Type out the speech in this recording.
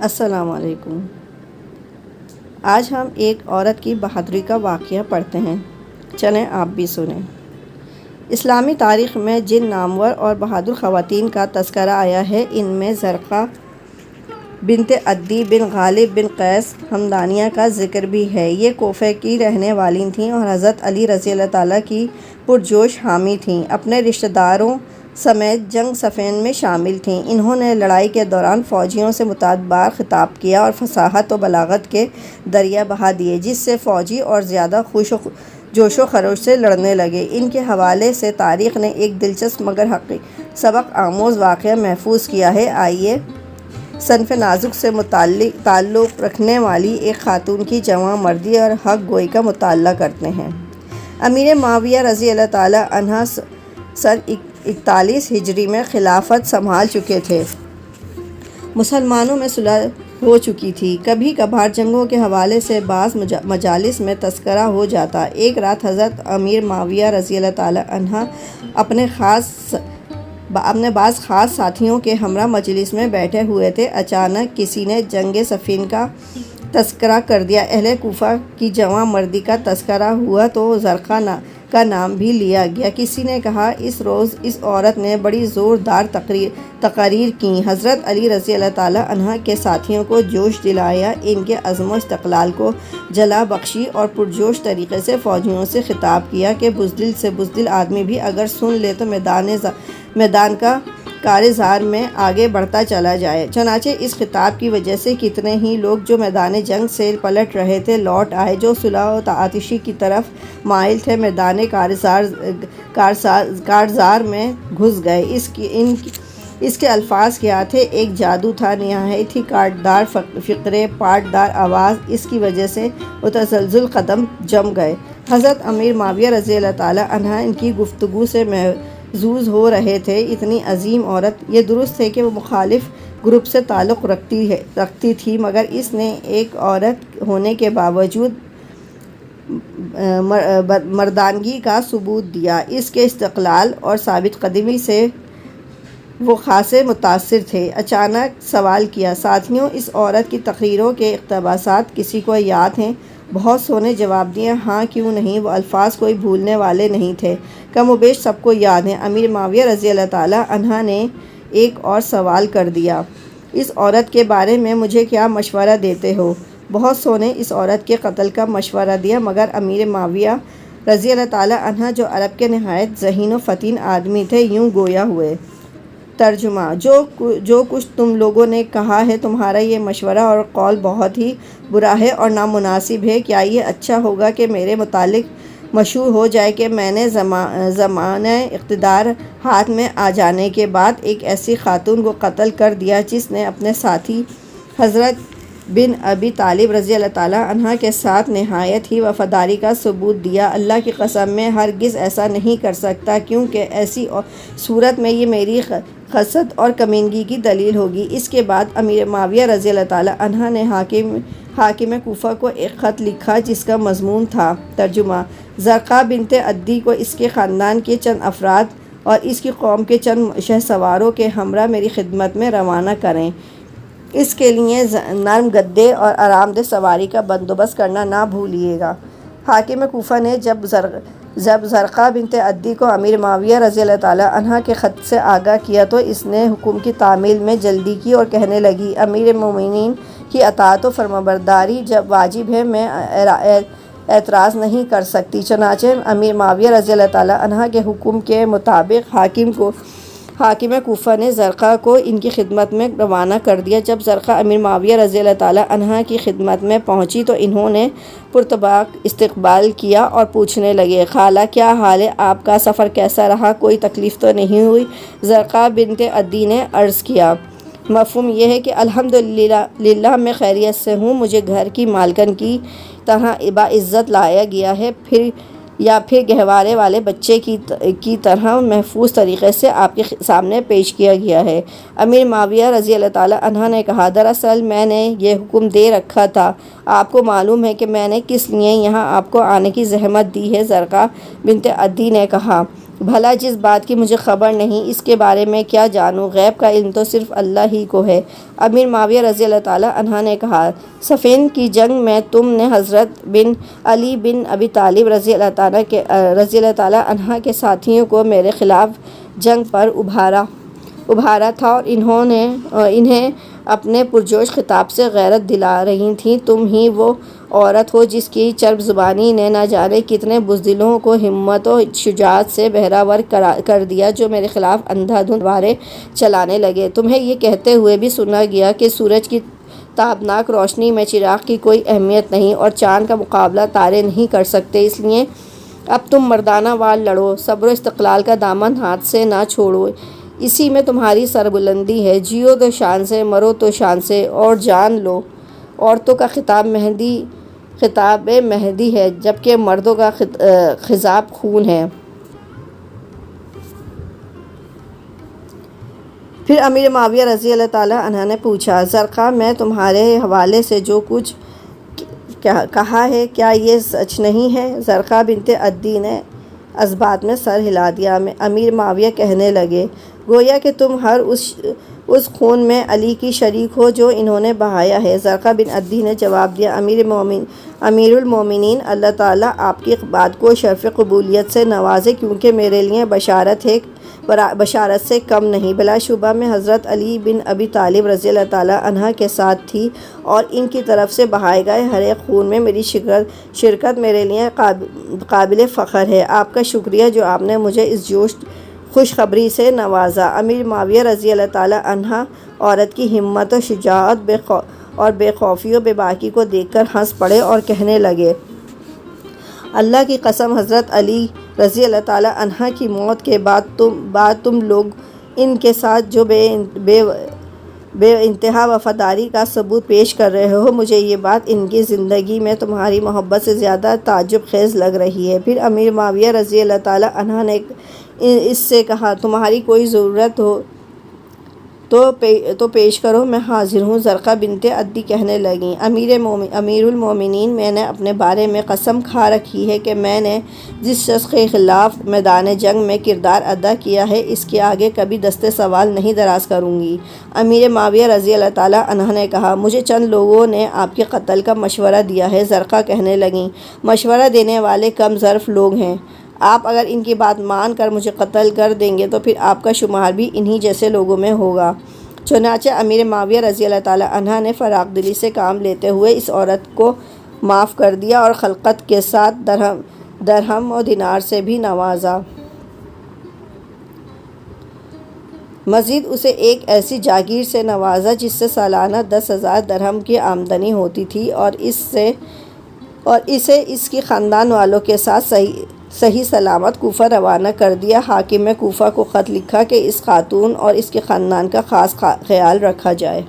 السلام علیکم۔ آج ہم ایک عورت کی بہادری کا واقعہ پڑھتے ہیں، چلیں آپ بھی سنیں۔ اسلامی تاریخ میں جن نامور اور بہادر خواتین کا تذکرہ آیا ہے، ان میں زرقاء بنت عدی بن غالب بن قیس ہمدانیہ کا ذکر بھی ہے۔ یہ کوفہ کی رہنے والی تھیں اور حضرت علی رضی اللہ تعالیٰ کی پرجوش حامی تھیں۔ اپنے رشتہ داروں سمیت جنگ صفین میں شامل تھیں۔ انہوں نے لڑائی کے دوران فوجیوں سے متعدد بار خطاب کیا اور فصاحت و بلاغت کے دریا بہا دیے، جس سے فوجی اور زیادہ جوش و خروش سے لڑنے لگے۔ ان کے حوالے سے تاریخ نے ایک دلچسپ مگر سبق آموز واقعہ محفوظ کیا ہے۔ آئیے صنف نازک سے تعلق رکھنے والی ایک خاتون کی جواں مردی اور حق گوئی کا مطالعہ کرتے ہیں۔ امیر معاویہ رضی اللہ تعالیٰ عنہ سن 41 ہجری میں خلافت سنبھال چکے تھے۔ مسلمانوں میں صلح ہو چکی تھی۔ کبھی کبھار جنگوں کے حوالے سے بعض مجالس میں تذکرہ ہو جاتا۔ ایک رات حضرت امیر معاویہ رضی اللہ تعالیٰ عنہ اپنے بعض خاص ساتھیوں کے ہمراہ مجلس میں بیٹھے ہوئے تھے۔ اچانک کسی نے جنگ صفین کا تذکرہ کر دیا۔ اہل کوفہ کی جواں مردی کا تذکرہ ہوا تو زرقاء کا نام بھی لیا گیا۔ کسی نے کہا، اس روز اس عورت نے بڑی زوردار تقاریر کیں، حضرت علی رضی اللہ تعالیٰ عنہ کے ساتھیوں کو جوش دلایا، ان کے عزم و استقلال کو جلا بخشی اور پرجوش طریقے سے فوجیوں سے خطاب کیا کہ بزدل سے بزدل آدمی بھی اگر سن لے تو میدان کا کارزار میں آگے بڑھتا چلا جائے۔ چنانچہ اس خطاب کی وجہ سے کتنے ہی لوگ جو میدان جنگ سے پلٹ رہے تھے لوٹ آئے، جو صلح و تعاطشی کی طرف مائل تھے میدان کارزار میں گھس گئے۔ اس کے الفاظ کیا تھے؟ ایک جادو تھا، نہایت ہی کاٹدار فقرے، پاٹدار آواز، اس کی وجہ سے متزلزل قدم جم گئے۔ حضرت امیر معاویہ رضی اللہ تعالیٰ عنہ ان کی گفتگو سے محظوظ ہو رہے تھے۔ اتنی عظیم عورت، یہ درست ہے کہ وہ مخالف گروپ سے تعلق رکھتی تھی، مگر اس نے ایک عورت ہونے کے باوجود مردانگی کا ثبوت دیا۔ اس کے استقلال اور ثابت قدمی سے وہ خاصے متاثر تھے۔ اچانک سوال کیا، ساتھیوں، اس عورت کی تقریروں کے اقتباسات کسی کو یاد ہیں؟ بہت سو نے جواب دیا، ہاں کیوں نہیں، وہ الفاظ کوئی بھولنے والے نہیں تھے، کم و بیش سب کو یاد ہیں۔ امیر معاویہ رضی اللہ تعالیٰ عنہ نے ایک اور سوال کر دیا، اس عورت کے بارے میں مجھے کیا مشورہ دیتے ہو؟ بہت سو نے اس عورت کے قتل کا مشورہ دیا، مگر امیر معاویہ رضی اللہ تعالیٰ عنہ جو عرب کے نہایت ذہین و فطن آدمی تھے، یوں گویا ہوئے۔ ترجمہ: جو کچھ تم لوگوں نے کہا ہے، تمہارا یہ مشورہ اور قول بہت ہی برا ہے اور نامناسب ہے۔ کیا یہ اچھا ہوگا کہ میرے متعلق مشہور ہو جائے کہ میں نے زمانہ اقتدار ہاتھ میں آ جانے کے بعد ایک ایسی خاتون کو قتل کر دیا جس نے اپنے ساتھی حضرت بن ابی طالب رضی اللہ تعالیٰ عنہ کے ساتھ نہایت ہی وفاداری کا ثبوت دیا؟ اللہ کی قسم، میں ہرگز ایسا نہیں کر سکتا، کیونکہ ایسی صورت میں یہ میری خست اور کمینگی کی دلیل ہوگی۔ اس کے بعد امیر معاویہ رضی اللہ تعالیٰ عنہ نے حاکم کوفہ کو ایک خط لکھا جس کا مضمون تھا۔ ترجمہ: زرقاء بنت عدی کو اس کے خاندان کے چند افراد اور اس کی قوم کے چند شہسواروں کے ہمراہ میری خدمت میں روانہ کریں۔ اس کے لیے نرم گدے اور آرام دہ سواری کا بندوبست کرنا نہ بھولیے گا۔ حاکم کوفہ نے جب زرقاء بنت عدی کو امیر معاویہ رضی اللہ تعالیٰ عنہ کے خط سے آگاہ کیا تو اس نے حکم کی تعمیل میں جلدی کی اور کہنے لگی، امیر مومنین کی اطاعت و فرمانبرداری جب واجب ہے، میں اعتراض نہیں کر سکتی۔ چنانچہ امیر معاویہ رضی اللہ تعالیٰ عنہ کے حکم کے مطابق حاکم کوفہ نے زرقاء کو ان کی خدمت میں روانہ کر دیا۔ جب زرقاء امیر معاویہ رضی اللہ تعالیٰ عنہ کی خدمت میں پہنچی تو انہوں نے پرطباق استقبال کیا اور پوچھنے لگے، خالہ کیا حال ہے؟ آپ کا سفر کیسا رہا؟ کوئی تکلیف تو نہیں ہوئی؟ زرقاء بنت عدی نے عرض کیا، مفہوم یہ ہے کہ الحمدللہ میں خیریت سے ہوں، مجھے گھر کی مالکن کی طرح باعزت لایا گیا ہے، پھر گہوارے والے بچے کی طرح محفوظ طریقے سے آپ کے سامنے پیش کیا گیا ہے۔ امیر معاویہ رضی اللہ تعالیٰ عنہ نے کہا، دراصل میں نے یہ حکم دے رکھا تھا، آپ کو معلوم ہے کہ میں نے کس لیے یہاں آپ کو آنے کی زحمت دی ہے؟ زرقاء بنت عدی نے کہا، بھلا جس بات کی مجھے خبر نہیں اس کے بارے میں کیا جانوں؟ غیب کا علم تو صرف اللہ ہی کو ہے۔ امیر معاویہ رضی اللہ تعالیٰ عنہ نے کہا، صفین کی جنگ میں تم نے حضرت بن علی بن ابی طالب رضی اللہ تعالیٰ عنہ کے ساتھیوں کو میرے خلاف جنگ پر ابھارا تھا اور انہیں اپنے پرجوش خطاب سے غیرت دلا رہی تھیں۔ تم ہی وہ عورت ہو جس کی چرب زبانی نے نہ جانے کتنے بزدلوں کو ہمت و شجاعت سے بہرہ کر دیا جو میرے خلاف اندھا دھند تلواریں چلانے لگے۔ تمہیں یہ کہتے ہوئے بھی سنا گیا کہ سورج کی تابناک روشنی میں چراغ کی کوئی اہمیت نہیں اور چاند کا مقابلہ تارے نہیں کر سکتے، اس لیے اب تم مردانہ وار لڑو، صبر و استقلال کا دامن ہاتھ سے نہ چھوڑو، اسی میں تمہاری سربلندی ہے۔ جیو تو شان سے، مرو تو شان سے، اور جان لو۔ عورتوں کا خطاب مہدی ہے جبکہ مردوں کا خضاب خون ہے۔ پھر امیر معاویہ رضی اللہ تعالیٰ عنہ نے پوچھا، زرقا میں تمہارے حوالے سے جو کچھ کہا ہے کیا یہ سچ نہیں ہے؟ زرقا بنت عدی نے اس بات میں سر ہلا دیا۔ امیر معاویہ کہنے لگے، گویا کہ تم ہر اس خون میں علی کی شریک ہو جو انہوں نے بہایا ہے۔ زرقا بن عدی نے جواب دیا، امیر المومنین، اللہ تعالیٰ آپ کی بات کو شرف قبولیت سے نوازے، کیونکہ میرے لیے بشارت سے کم نہیں۔ بلا شبہ میں حضرت علی بن ابی طالب رضی اللہ تعالیٰ عنہ کے ساتھ تھی اور ان کی طرف سے بہائے گئے ہر ایک خون میں میری شرکت میرے لیے قابل فخر ہے۔ آپ کا شکریہ جو آپ نے مجھے اس خوشخبری سے نوازا۔ امیر معاویہ رضی اللہ تعالیٰ عنہ عورت کی ہمت و شجاعت اور بے خوفی و بے باکی کو دیکھ کر ہنس پڑے اور کہنے لگے، اللہ کی قسم، حضرت علی رضی اللہ تعالیٰ عنہ کی موت کے بعد تم لوگ ان کے ساتھ جو بے انتہا وفاداری کا ثبوت پیش کر رہے ہو، مجھے یہ بات ان کی زندگی میں تمہاری محبت سے زیادہ تعجب خیز لگ رہی ہے۔ پھر امیر معاویہ رضی اللہ تعالیٰ عنہ نے اس سے کہا، تمہاری کوئی ضرورت ہو تو پیش کرو، میں حاضر ہوں۔ زرقا بنت عدی کہنے لگیں، امیر المومنین، میں نے اپنے بارے میں قسم کھا رکھی ہے کہ میں نے جس شخص کے خلاف میدان جنگ میں کردار ادا کیا ہے اس کے آگے کبھی دست سوال نہیں دراز کروں گی۔ امیر معاویہ رضی اللہ تعالیٰ عنہ نے کہا، مجھے چند لوگوں نے آپ کے قتل کا مشورہ دیا ہے۔ زرقا کہنے لگیں، مشورہ دینے والے کم ظرف لوگ ہیں، آپ اگر ان کی بات مان کر مجھے قتل کر دیں گے تو پھر آپ کا شمار بھی انہی جیسے لوگوں میں ہوگا۔ چنانچہ امیر معاویہ رضی اللہ تعالیٰ عنہ نے فراخ دلی سے کام لیتے ہوئے اس عورت کو معاف کر دیا اور خلقت کے ساتھ درہم و دینار سے بھی نوازا۔ مزید اسے ایک ایسی جاگیر سے نوازا جس سے سالانہ 10,000 درہم کی آمدنی ہوتی تھی اور اسے اس کی خاندان والوں کے ساتھ صحیح سلامت کوفہ روانہ کر دیا۔ حاکم کوفہ کو خط لکھا کہ اس خاتون اور اس کے خاندان کا خاص خیال رکھا جائے۔